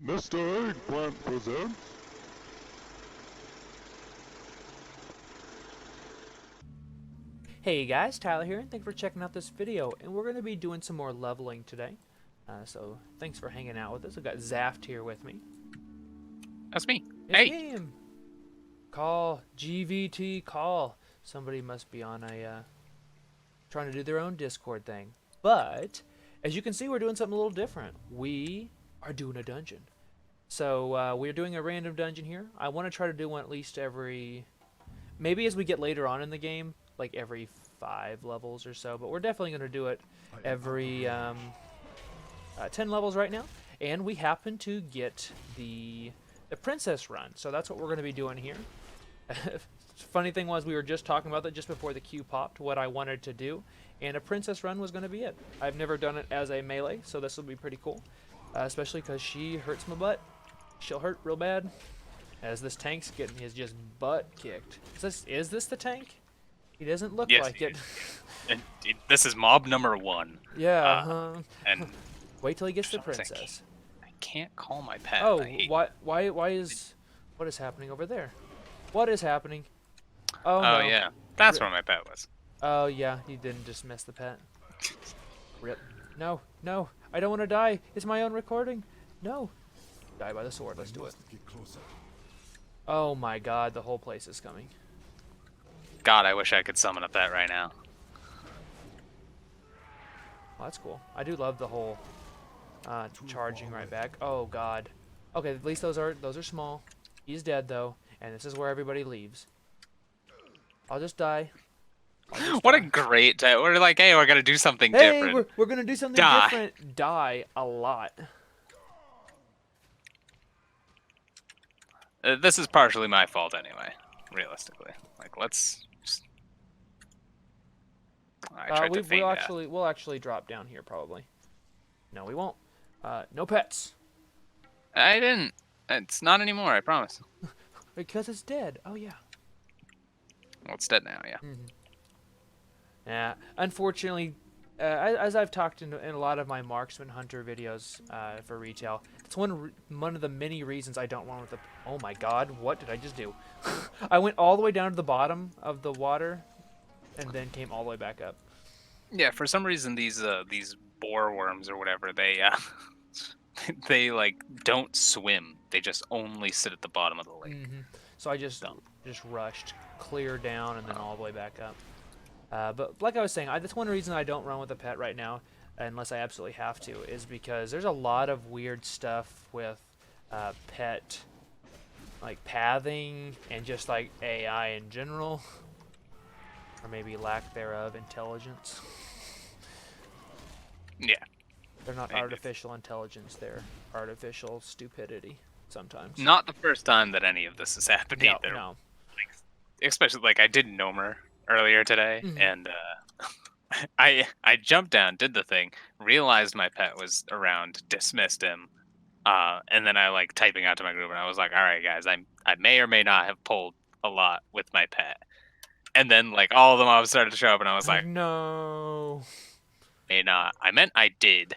Mr. Eggplant presents... Hey guys, Tyler here, and thanks for checking out this video. And we're going to be doing some more leveling today. So thanks for hanging out with us. I've got Zaft here with me. That's me. It's Hey. him. Call GVT call. Somebody must be on a trying to do their own Discord thing. But as you can see, we're doing something a little different. We are doing a dungeon. So we're doing a random dungeon here. I want to try to do one at least every, maybe as we get later on in the game, like every 5 levels or so. But we're definitely going to do it every 10 levels right now. And we happen to get the princess run. So that's what we're going to be doing here. Funny thing was, we were just talking about that just before the queue popped, what I wanted to do, and a princess run was going to be it. I've never done it as a melee, so this will be pretty cool, especially because she hurts my butt. She'll hurt real bad, as this tank's getting his just butt kicked. Is this the tank? He doesn't look like it. And this is mob number 1. Yeah. And wait till he gets the princess. I can't call my pet. Oh, why is what is happening over there? What is happening? Oh, no. Yeah, that's where my pet was. Oh yeah, you didn't just miss the pet. Rip. No, no, I don't want to die. It's my own recording. No. Die by the sword. Let's do it. Oh my God, the whole place is coming. God, I wish I could summon a pet right now. Oh, that's cool. I do love the whole charging right back. Oh God. Okay, at least those are small. He's dead though, and this is where everybody leaves. I'll just die. What a great day. We're like, hey, we're gonna do something different. Hey, we're gonna do something different. Die a lot. This is partially my fault anyway, realistically. Like, let's just... We'll actually drop down here probably. No, we won't. No pets. I didn't. It's not anymore, I promise. Because it's dead. Oh yeah. Well, it's dead now, yeah. Yeah. Unfortunately, as I've talked in a lot of my marksman hunter videos for retail, it's one of the many reasons I don't run with the. Oh my God! What did I just do? I went all the way down to the bottom of the water, and then came all the way back up. Yeah, for some reason these boar worms or whatever, they they like don't swim. They just only sit at the bottom of the lake. So I just rushed clear down and then all the way back up. But like I was saying, that's one reason I don't run with a pet right now, unless I absolutely have to, is because there's a lot of weird stuff with pet, like pathing and just like AI in general, or maybe lack thereof intelligence. Yeah. They're not artificial intelligence, they're artificial stupidity sometimes. Not the first time that any of this has happened either. No. Like, especially, like, I did Nomer earlier today, and I jumped down, did the thing, realized my pet was around, dismissed him, and then I, like, typing out to my group, and I was like, alright, guys, I may or may not have pulled a lot with my pet. And then, like, all of the mobs started to show up, and I was like, no. May not. I meant I did.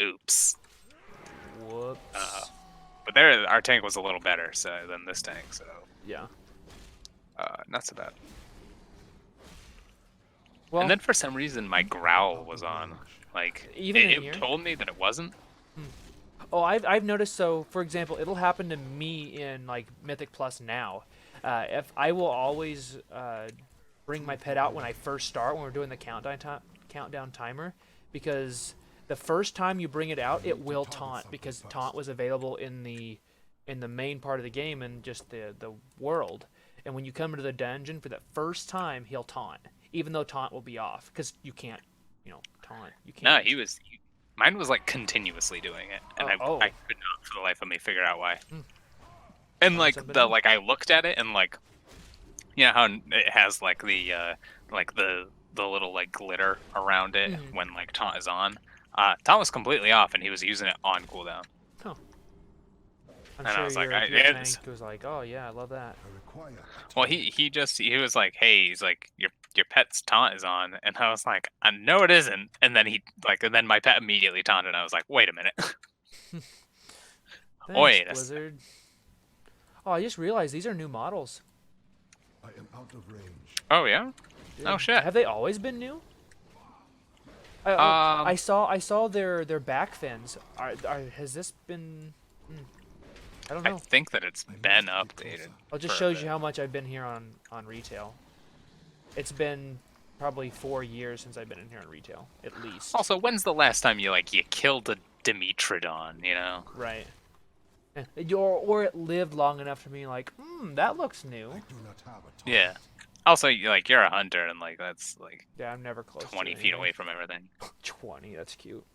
Oops. Whoops. But there, our tank was a little better than this tank, so yeah. Not so bad. Well, and then for some reason my growl was on. Like, even it told me that it wasn't. Oh, I've noticed. So, for example, it'll happen to me in like Mythic Plus now. If I will always bring my pet out when I first start, when we're doing the countdown timer, because the first time you bring it out, it will taunt, because taunt was available in the main part of the game and just the world. And when you come into the dungeon for that first time, he'll taunt, even though taunt will be off, because you can't, taunt. You can't. No, mine was like continuously doing it, and I could not for the life of me figure out why. And like I looked at it and like, you know how it has like the little like glitter around it when like taunt is on. Taunt was completely off, and he was using it on cooldown. Oh. And I was like, your tank was like, oh yeah, I love that. Well, he was like, hey, he's like, your pet's taunt is on, and I was like, no, it isn't. And then and then my pet immediately taunted, and I was like, wait a minute. Thanks, Wait a sec. Blizzard. Oh, I just realized these are new models. I am out of range. Oh yeah. Oh Dude, shit. have they always been new? Um, I saw their back fins. Has this been? I don't I know. think that it's been updated. It just for a shows bit. you how much I've been here on retail. It's been probably 4 years since I've been in here on retail, at least. Also, when's the last time you killed a Dimitrodon? You know. Right. Or it lived long enough for me, like, that looks new. I do not have a target. Yeah. Also, you're a hunter, and that's Yeah, I'm never close. 20 to feet away from everything. 20, that's cute.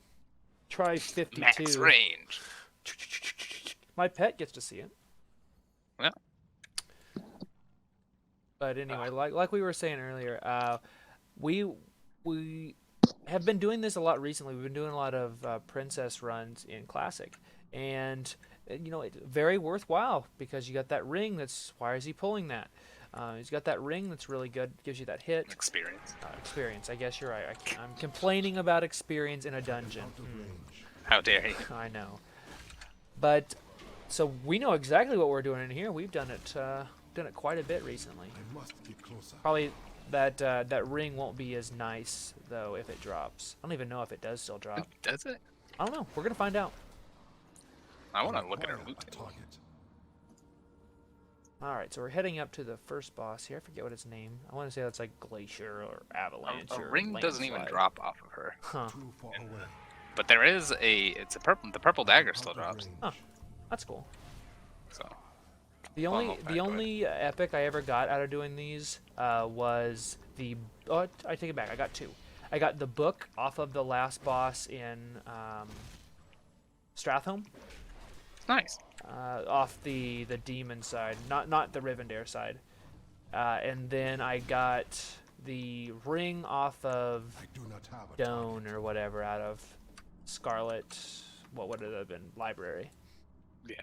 Try 52. Max range. My pet gets to see it. Well. But anyway, like we were saying earlier, we have been doing this a lot recently. We've been doing a lot of princess runs in Classic, and it's very worthwhile because you got that ring. Why is he pulling that? He's got that ring that's really good. Gives you that hit. Experience. Experience. I guess you're right. I'm complaining about experience in a dungeon. Out of range. How dare you? I know. But so we know exactly what we're doing in here. We've done it quite a bit recently. I must get closer. Probably that ring won't be as nice though if it drops. I don't even know if it does still drop. Does it? I don't know. We're gonna find out. I want to look at her Acquire loot a table. target. All right, so we're heading up to the first boss here. I forget what his name. I want to say that's like Glacier or Avalanche. A or ring doesn't even Landslide. drop off of her, Huh? Too far away. but there is the purple dagger still Out of drops. range. Huh. That's cool. So The Well, only not bad, the but- only epic I ever got out of doing these was the. Oh, I take it back. I got two. I got the book off of the last boss in Stratholme. nice. Off the demon side, not the Rivendare side, and then I got the ring off of I do not have a target. Doan or whatever out of Scarlet. What would it have been? Library. Yeah.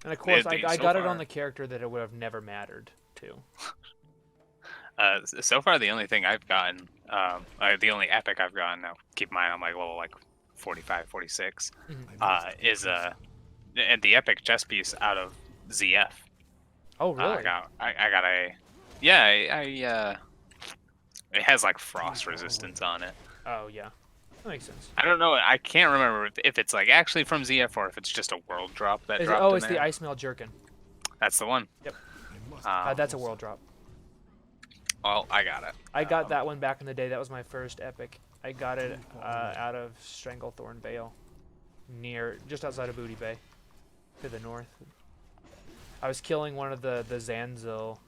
And of course, Dude, I so got it far- on the character that it would have never mattered to. So far the only thing I've gotten, the only epic I've gotten now. Keep in mind I'm level 45, 46. Is and the epic chess piece out of ZF. Oh really? I got a. Yeah, it has frost resistance on it. Oh yeah, that makes sense. I don't know. I can't remember if it's actually from ZF or if it's just a world drop that dropped in It's the there. Ice Mail Jerkin. That's the one. I must That's a world drop. Well, I got it. I got that one back in the day. That was my first epic. I got it out of Stranglethorn Vale, just outside of Booty Bay, to the north. I was killing one of the Zanzil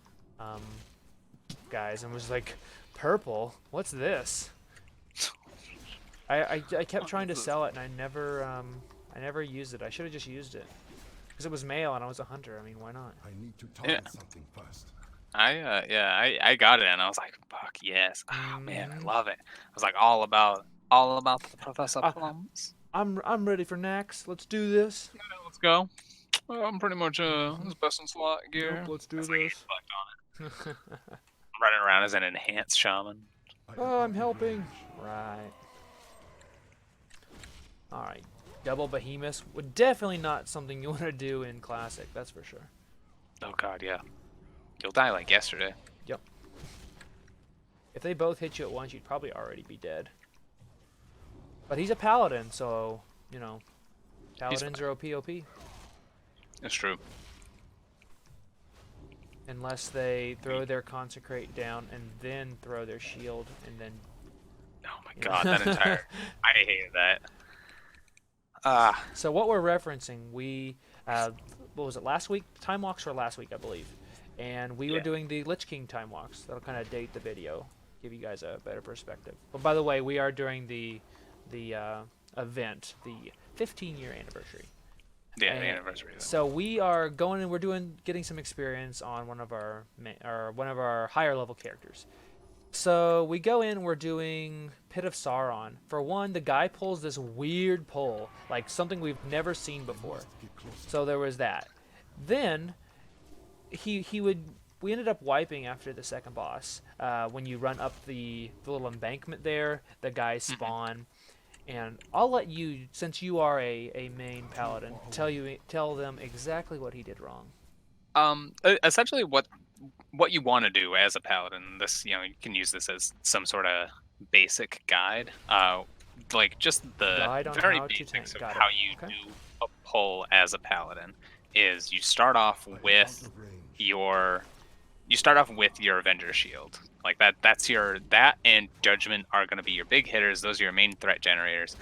guys and was like, purple? What's this? I kept trying to sell it and I never used it. I should have just used it because it was male and I was a hunter. I mean, why not? I need to target something first. I got it and I was like, fuck yes. Oh man, I love it. I was like all about the Professor Plums. I'm ready for Nax. Let's do this. Yeah, let's go. I'm pretty much his best in slot gear. Nope, let's do That's this. like select on it. I'm running around as an enhanced shaman. I am Oh, I'm out of helping. range. Right. Alright. Double Behemoth would definitely not something you want to do in Classic, that's for sure. Oh god, yeah. You'll die like yesterday. Yep. If they both hit you at once, you'd probably already be dead. But he's a paladin, so, paladins are OP. It's true. Unless they throw their Consecrate down and then throw their shield and then... Oh my god, that entire... I hated that. So what we're referencing, what was it, last week? Time walks were last week, I believe. And we were Yeah. doing the Lich King time walks. That'll kind of date the video, give you guys a better perspective. But by the way, we are during the event, the 15-year anniversary. Yeah, And the anniversary. Though. So we are going and we're getting some experience on one of our higher level characters. So we go in, we're doing Pit of Sauron. For one, the guy pulls this weird pull, like something we've never seen before. Get closer. So there was that. Then we ended up wiping after the second boss. When you run up the little embankment there, the guys spawn. And I'll let you, since you are a main paladin, tell them exactly what he did wrong. Essentially, what you want to do as a paladin, this, you can use this as some sort of basic guide. Like just the Guide on very how to tank. basics of Got it. how you Okay. do a pull as a paladin is you start off with your Avenger shield. Like that and Judgment are going to be your big hitters. Those are your main threat generators.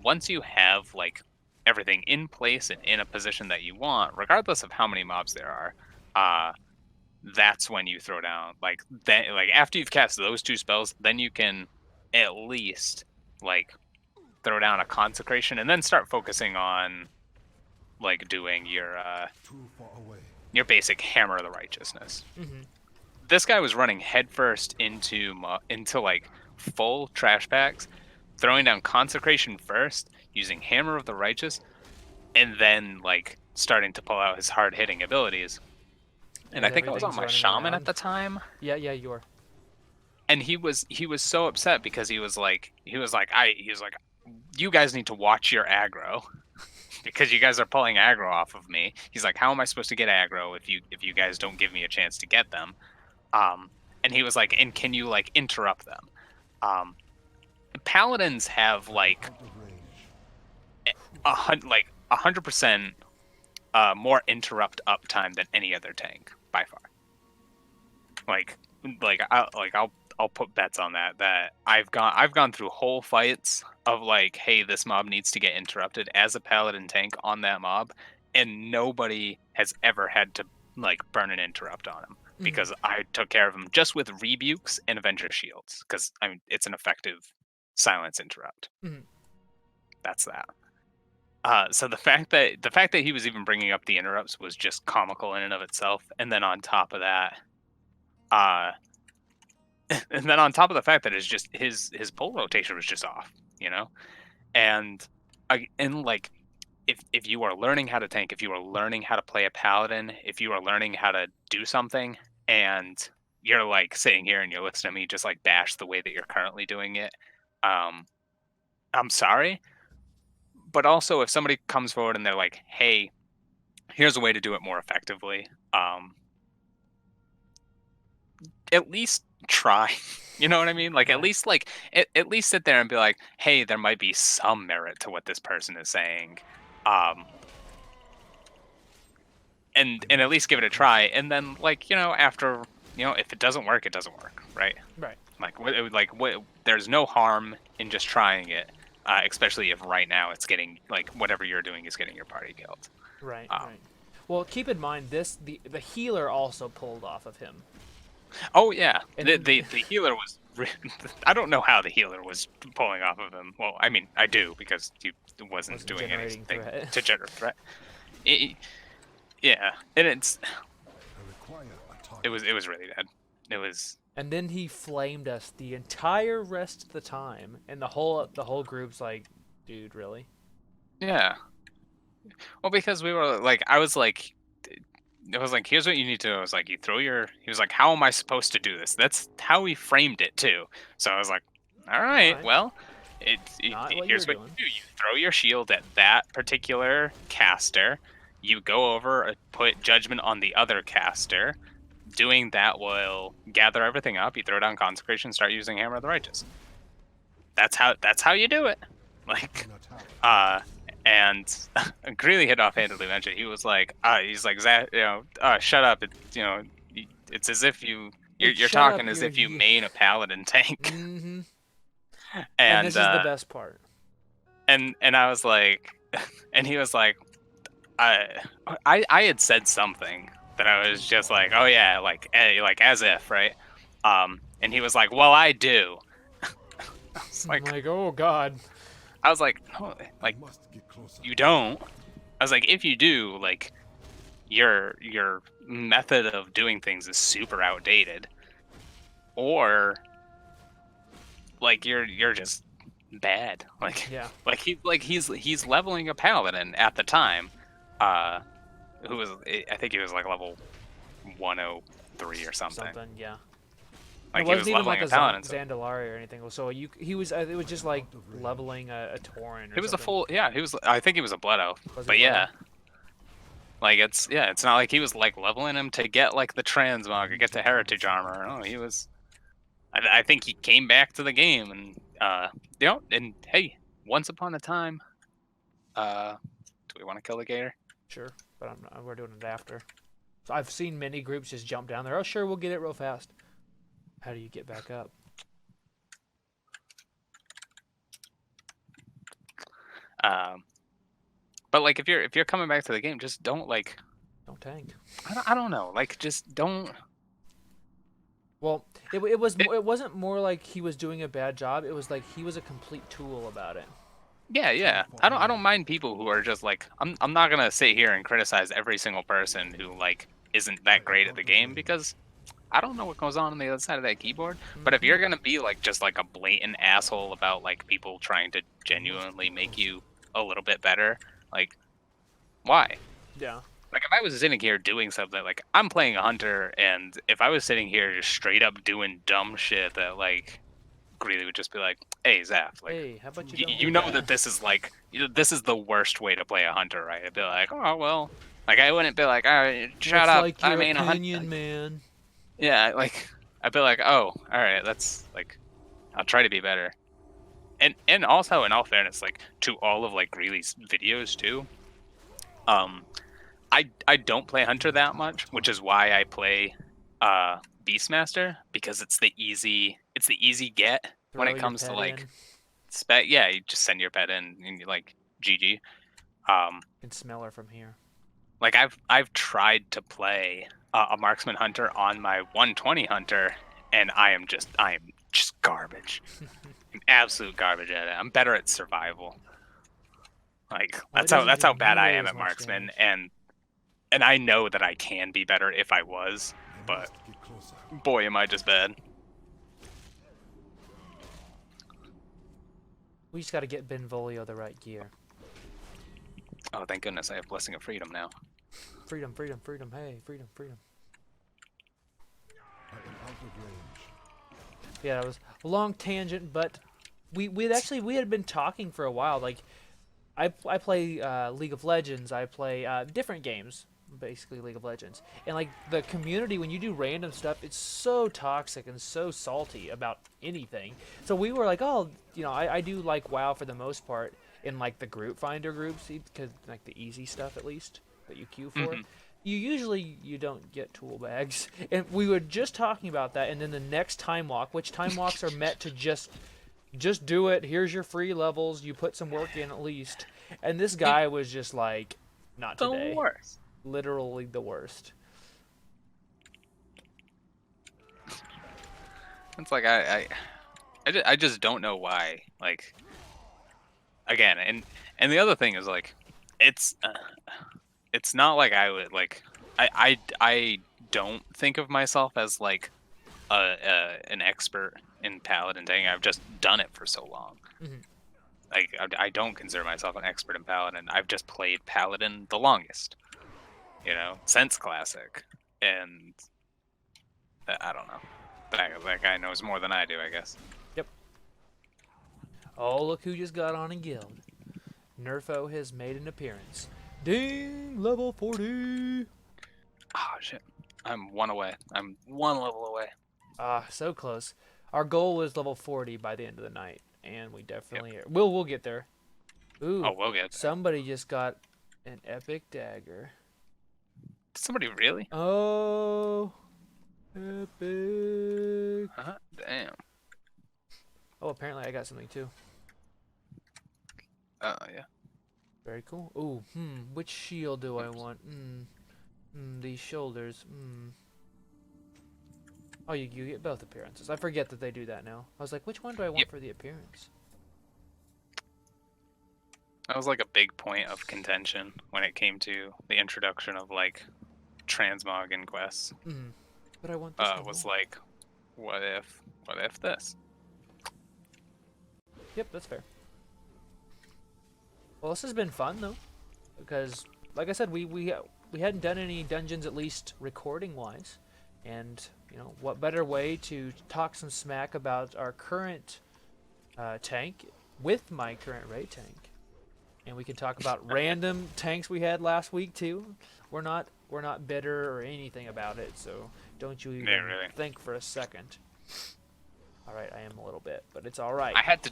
Once you have like everything in place and in a position that you want, regardless of how many mobs there are, that's when you throw down like after you've cast those two spells, then you can at least like throw down a consecration and then start focusing on like doing Too far away. your basic hammer of the righteousness. Mm-hmm. This guy was running headfirst into like full trash packs, throwing down consecration first, using hammer of the righteous, and then like starting to pull out his hard hitting abilities. And I think I was on my Everything's shaman running at the time. Yeah, you are. And he was so upset because he was like you guys need to watch your aggro because you guys are pulling aggro off of me. He's like, how am I supposed to get aggro if you guys don't give me a chance to get them? And he was like, and can you like interrupt them? Paladins have like Out of range. 100% more interrupt uptime than any other tank by far. I'll put bets on that I've gone through whole fights of like, hey, this mob needs to get interrupted as a paladin tank on that mob, and nobody has ever had to like burn an interrupt on him because I took care of him just with rebukes and Avenger shields because I mean it's an effective silence interrupt. Mhm. That's that. So the fact that he was even bringing up the interrupts was just comical in and of itself, and then on top of that, and then on top of the fact that it's just his pull rotation was just off, and like if you are learning how to tank, if you are learning how to play a paladin, if you are learning how to do something, and you're like sitting here and you're listening to me just like bash the way that you're currently doing it, I'm sorry. But also, if somebody comes forward and they're like, "Hey, here's a way to do it more effectively," at least try. You know what I mean? Like at least at least sit there and be like, "Hey, there might be some merit to what this person is saying," and at least give it a try. And then after if it doesn't work, it doesn't work, right? Right. There's no harm in just trying it. Especially if right now it's getting whatever you're doing is getting your party killed. Right. Right. Well, keep in mind the healer also pulled off of him. Oh yeah, And the healer was. I don't know how the healer was pulling off of him. Well, I mean, I do because he wasn't doing generating anything threat. to generate threat. Yeah, and I require a target. it was really bad. It was. And then he flamed us the entire rest of the time, and the whole group's like, dude, really? Yeah. Well, because we were like, I was like, here's what you need to do. I was like, he was like, how am I supposed to do this? That's how he framed it too. So I was like, all right. Well, here's what you do. You throw your shield at that particular caster. You go over and put judgment on the other caster. Doing that will gather everything up. You throw down consecration, start using hammer of the righteous. That's how you do it. And Greeley had offhandedly mentioned, he was like, shut up. It's as if you're talking as if you main a paladin tank. Mm-hmm. And this is the best part. And I was like, and he was like, I had said something that I was just like, oh yeah, like as if, right? And he was like, well, I do. I was like, oh god. I was like, no, like Must get closer. you don't. I was like, if you do, like your method of doing things is super outdated, or like you're just bad. Like yeah. He's leveling a paladin at the time. Who was I think he was like level 103 or something. Yeah. It Like he was wasn't even leveling like a a paladin. So Zandalari or anything. So he was. It was just like leveling a Tauren. Or he was a something. full. Yeah, he was. I think he was a blood elf. Was it But yeah, Blood like it's not like he was like leveling him to get like the transmog or get the heritage armor. No, he was. I think he came back to the game and and hey, once upon a time, do we want to kill the gator? Sure, but we're doing it after. So I've seen many groups just jump down there. Oh, sure, we'll get it real fast. How do you get back up? But like if you're coming back to the game, just don't like. Don't tank. I don't know. Like just don't. Well, it wasn't more like he was doing a bad job. It was like he was a complete tool about it. Yeah. I don't mind people who are just like I'm not gonna sit here and criticize every single person who like isn't that great at the game because I don't know what goes on the other side of that keyboard. But if you're gonna be like just like a blatant asshole about like people trying to genuinely make you a little bit better, like why? Yeah. Like if I was sitting here doing something like I'm playing a hunter, and if I was sitting here just straight up doing dumb shit that like Greeley would just be like, "Hey Zaft, like Hey, how about you? Don't you do know that this is like this is the worst way to play a hunter, right?" I'd be like, "Oh well," like I wouldn't be like, "All right, shut Looks up, like I your mean a hunter." opinion, man. Yeah, like I'd be like, "Oh, all right, that's like I'll try to be better." And also in all fairness, like to all of like Greeley's videos too, I don't play Hunter that much, which is why I play Beastmaster, because it's the easy get when Throw it your comes to pet like in. spec. Yeah, you just send your pet in and you're like GG. Can smell her from here. Like I've tried to play a marksman hunter on my 120 hunter, and I am just garbage. I'm absolute garbage at it. I'm better at survival. Like Well, it that's how doesn't do bad I nearly am as at much marksman, damage. and I know that I can be better if I was, You but must get closer. boy am I just bad. We just got to get Benvolio the right gear. Oh, thank goodness I have Blessing of Freedom now. Freedom, freedom, freedom. Hey, freedom, freedom. I am out of range. Yeah, it was a long tangent, but we had been talking for a while. Like, I play League of Legends. I play different games, basically League of Legends. And like the community, when you do random stuff, it's so toxic and so salty about anything. So we were like, oh, I do like WoW for the most part in like the group finder groups, because like the easy stuff at least that you queue for. You don't get tool bags, and we were just talking about that. And then the next time walk, which time walks are meant to just do it. Here's your free levels. You put some work in at least. And this guy was just like, not today. The worst. Literally the worst. It's like I just don't know why. Like again, and the other thing is like it's not like I would like I don't think of myself as like an expert in paladin tanking. I've just done it for so long. Like I don't consider myself an expert in paladin. I've just played paladin the longest, since classic, and I don't know. That guy knows more than I do, I guess. Yep. Oh, look who just got on in guild. Nerfo has made an appearance. Ding! Level 40! Oh shit! I'm one away. I'm one level away. Ah, so close. Our goal was level 40 by the end of the night, and we definitely we'll get there. Ooh, Oh, we'll get there. somebody just got an epic dagger. Did somebody really? Oh, epic. Damn. Oh, apparently I got something too. Yeah. Very cool. Ooh, which shield do I want? These shoulders. Oh, you get both appearances. I forget that they do that now. I was like, which one do I want for the appearance? That was like a big point of contention when it came to the introduction of like transmog and quests. But I want this one Was more. like, what if this? Yep, that's fair. Well, this has been fun though, because like I said, we hadn't done any dungeons, at least recording wise, And, you know, what better way to talk some smack about our current tank with my current raid tank. And we can talk about random tanks we had last week too. We're not bitter or anything about it, so don't you even really. think for a second. All right, I am a little bit, but it's all right. I had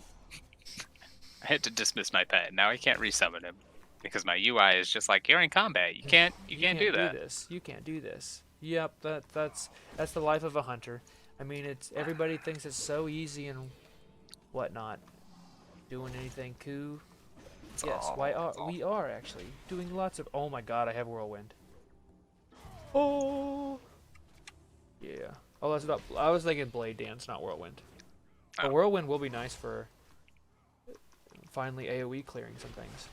to dismiss my pet. Now I can't resummon him because my UI is just like, you're in combat. You can't do that. This. You can't do this. Yep, that's the life of a hunter. I mean, it's everybody thinks it's so easy and whatnot. Doing anything cool? Yes, we are actually doing lots of. Oh my God, I have whirlwind. Oh. Yeah. Oh, that's about. I was thinking blade dance, not whirlwind. But whirlwind will be nice for finally AOE clearing some things.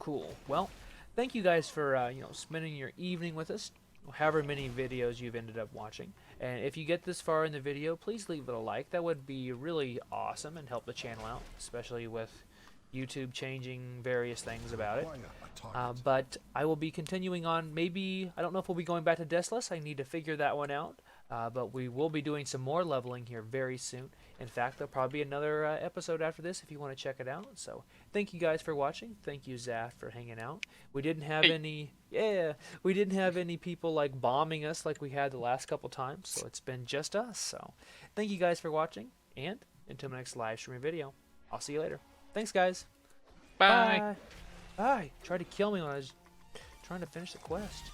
Cool. Well, thank you guys for you know, spending your evening with us, however many videos you've ended up watching. And if you get this far in the video, please leave it a like. That would be really awesome and help the channel out, especially with YouTube changing various things about it. But I will be continuing on. Maybe, I don't know if we'll be going back to Deathless. I need to figure that one out. But we will be doing some more leveling here very soon. In fact, there'll probably be another episode after this if you want to check it out. So thank you guys for watching. Thank you, Zaft, for hanging out. We didn't have we didn't have any people like bombing us like we had the last couple times. So it's been just us. So thank you guys for watching. And until my next live streaming video, I'll see you later. Thanks, guys. Bye. Bye. Bye. Tried to kill me when I was trying to finish the quest.